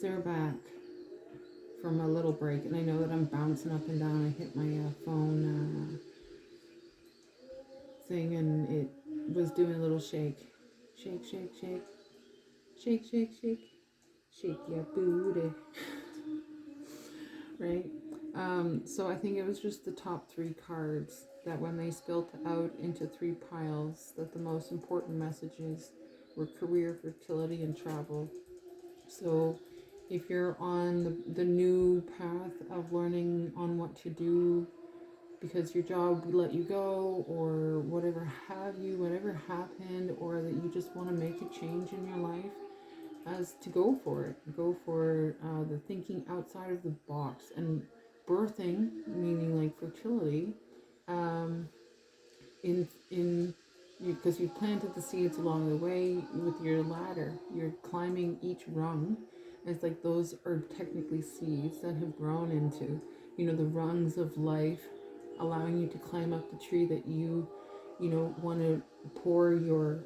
they're back from a little break, and I know that I'm bouncing up and down. I hit my phone thing, and it was doing a little shake. Shake, shake, shake. Shake, shake, shake. Shake your booty. Right? So I think it was just the top three cards that when they spilled out into three piles, that the most important messages were career, fertility, and travel. So if you're on the new path of learning on what to do because your job let you go or whatever have you, whatever happened, or that you just want to make a change in your life, as to go for it. Go for the thinking outside of the box and birthing, meaning like fertility, um, in because you planted the seeds along the way with your ladder. You're climbing each rung. It's like those are technically seeds that have grown into, the rungs of life, allowing you to climb up the tree that you want to pour your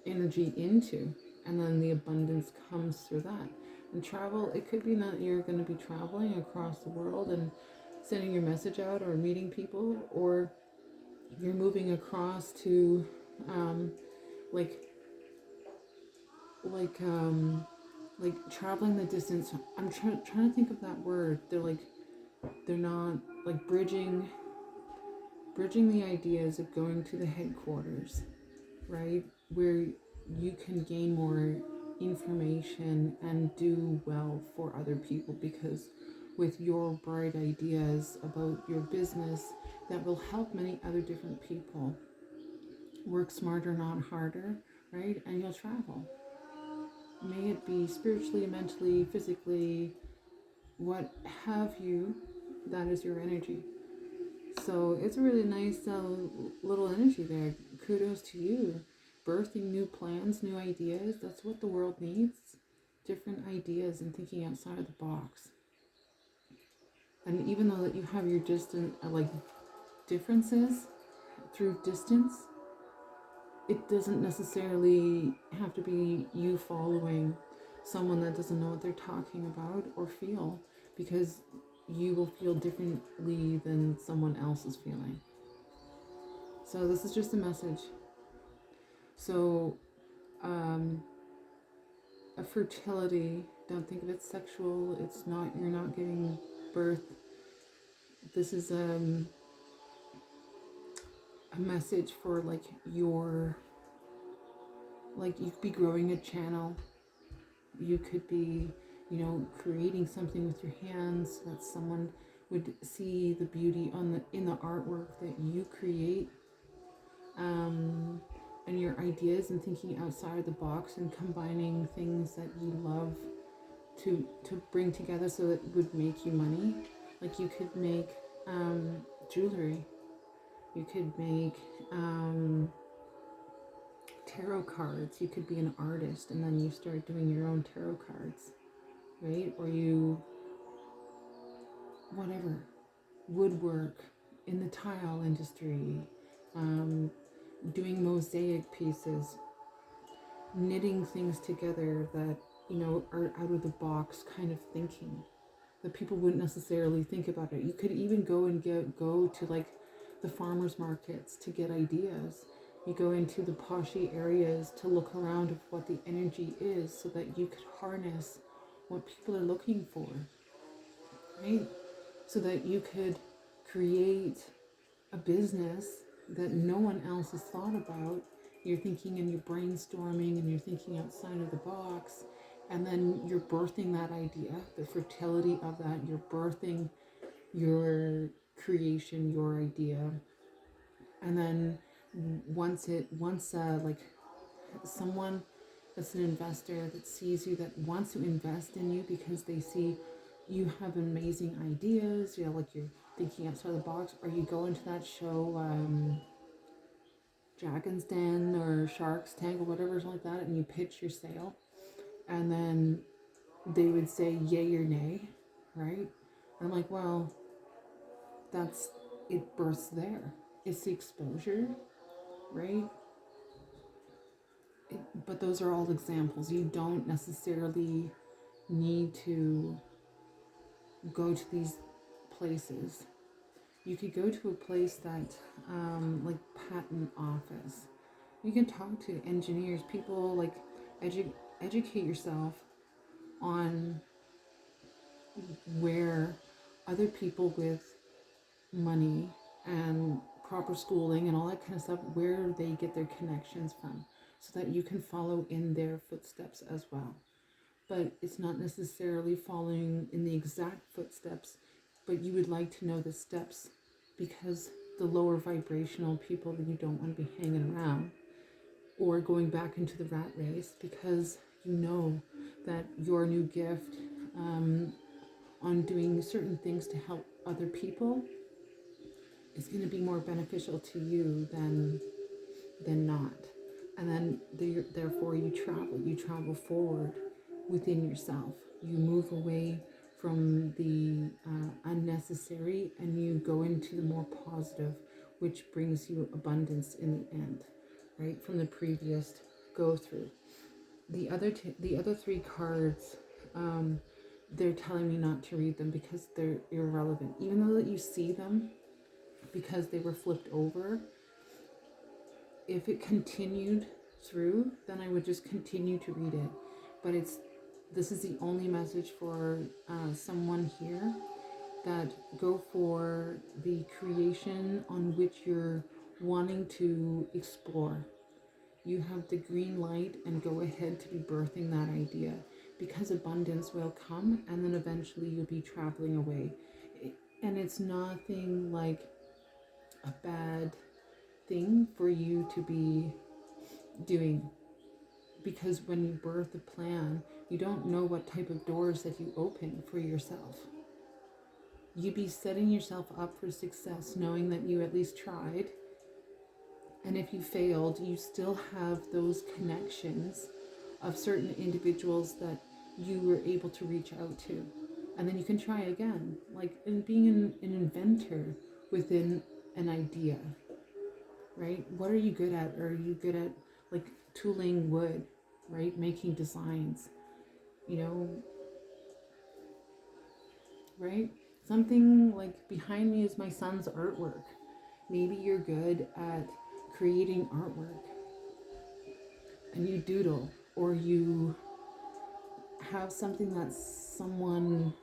energy into. And then the abundance comes through that. And travel, it could be that you're going to be traveling across the world and sending your message out or meeting people, or you're moving across to um, like like um, like traveling the distance. I'm trying to think of that word. They're not like bridging the ideas of going to the headquarters, right? Where you can gain more information and do well for other people, because with your bright ideas about your business that will help many other different people. Work smarter, not harder, right? And you'll travel. May it be spiritually, mentally, physically, what have you, that is your energy. So it's a really nice little energy there. Kudos to you. Birthing new plans, new ideas. That's what the world needs. Different ideas and thinking outside of the box. And even though that you have your distant, differences through distance, it doesn't necessarily have to be you following someone that doesn't know what they're talking about or feel, because you will feel differently than someone else is feeling. So this is just a message. So a fertility, don't think of it sexual. It's not, you're not giving birth. This is a message for your, you could be growing a channel. You could be, creating something with your hands that someone would see the beauty in the artwork that you create, and your ideas, and thinking outside the box and combining things that you love to bring together so that it would make you money. Like you could make jewelry. You could make tarot cards. You could be an artist and then you start doing your own tarot cards, right? Or you, whatever, woodwork in the tile industry, doing mosaic pieces, knitting things together that, are out of the box kind of thinking that people wouldn't necessarily think about it. You could even go to the farmers markets to get ideas. You go into the poshy areas to look around of what the energy is so that you could harness what people are looking for, right? So that you could create a business that no one else has thought about. You're thinking and you're brainstorming and you're thinking outside of the box, and then you're birthing that idea, the fertility of that. You're birthing your creation, your idea, and then once someone that's an investor that sees you, that wants to invest in you because they see you have amazing ideas, you're thinking outside the box, or you go into that show, Dragon's Den or Shark's Tank or whatever like that, and you pitch your sale, and then they would say yay or nay, right? And I'm like, well, that's it, births there. It's the exposure, right? But those are all examples. You don't necessarily need to go to these places. You could go to a place that, like patent office. You can talk to engineers, people, like educate yourself on where other people with money and proper schooling and all that kind of stuff, where they get their connections from, so that you can follow in their footsteps as well. But it's not necessarily following in the exact footsteps, but you would like to know the steps, because the lower vibrational people that you don't want to be hanging around or going back into the rat race, because you know that your new gift, on doing certain things to help other people, is going to be more beneficial to you than not. And then therefore you travel forward within yourself. You move away from the unnecessary, and you go into the more positive, which brings you abundance in the end, right? From the previous go through. The other three cards, they're telling me not to read them because they're irrelevant. Even though that you see them because they were flipped over, if it continued through, then I would just continue to read it. But this is the only message for someone here, that go for the creation on which you're wanting to explore. You have the green light, and go ahead to be birthing that idea, because abundance will come, and then eventually you'll be traveling away. And it's nothing like a bad thing for you to be doing, because when you birth a plan, you don't know what type of doors that you open for yourself. You be setting yourself up for success, knowing that you at least tried. And if you failed, you still have those connections of certain individuals that you were able to reach out to. And then you can try again. Like in being an inventor within an idea, right? What are you good at? Are you good at like tooling wood, right? Making designs, right? Something like behind me is my son's artwork. Maybe you're good at creating artwork, and you doodle, or you have something that someone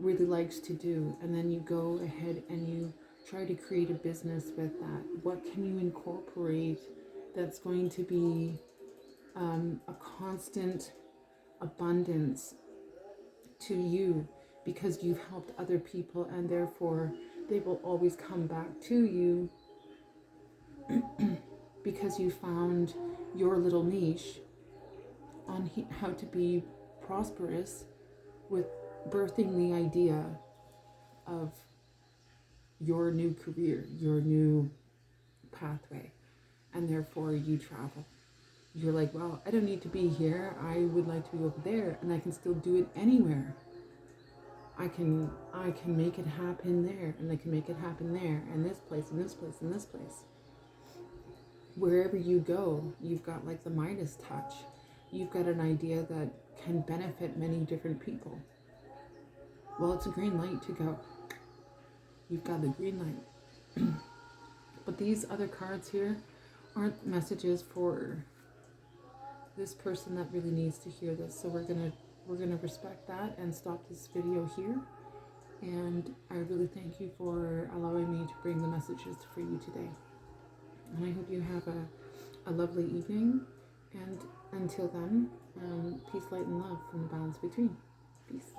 really likes to do, and then you go ahead and you try to create a business with that. What can you incorporate that's going to be a constant abundance to you, because you've helped other people, and therefore they will always come back to you because you found your little niche on how to be prosperous with birthing the idea of your new career, your new pathway, and therefore you travel. You're like, well, I don't need to be here. I would like to be over there, and I can still do it anywhere. I can make it happen there, and I can make it happen there, and this place, and this place, and this place. Wherever you go, you've got like the Midas touch. You've got an idea that can benefit many different people. Well, it's a green light to go. You've got the green light. But these other cards here aren't messages for this person that really needs to hear this. So we're gonna respect that and stop this video here. And I really thank you for allowing me to bring the messages for you today. And I hope you have a lovely evening. And until then, peace, light, and love from the balance between. Peace.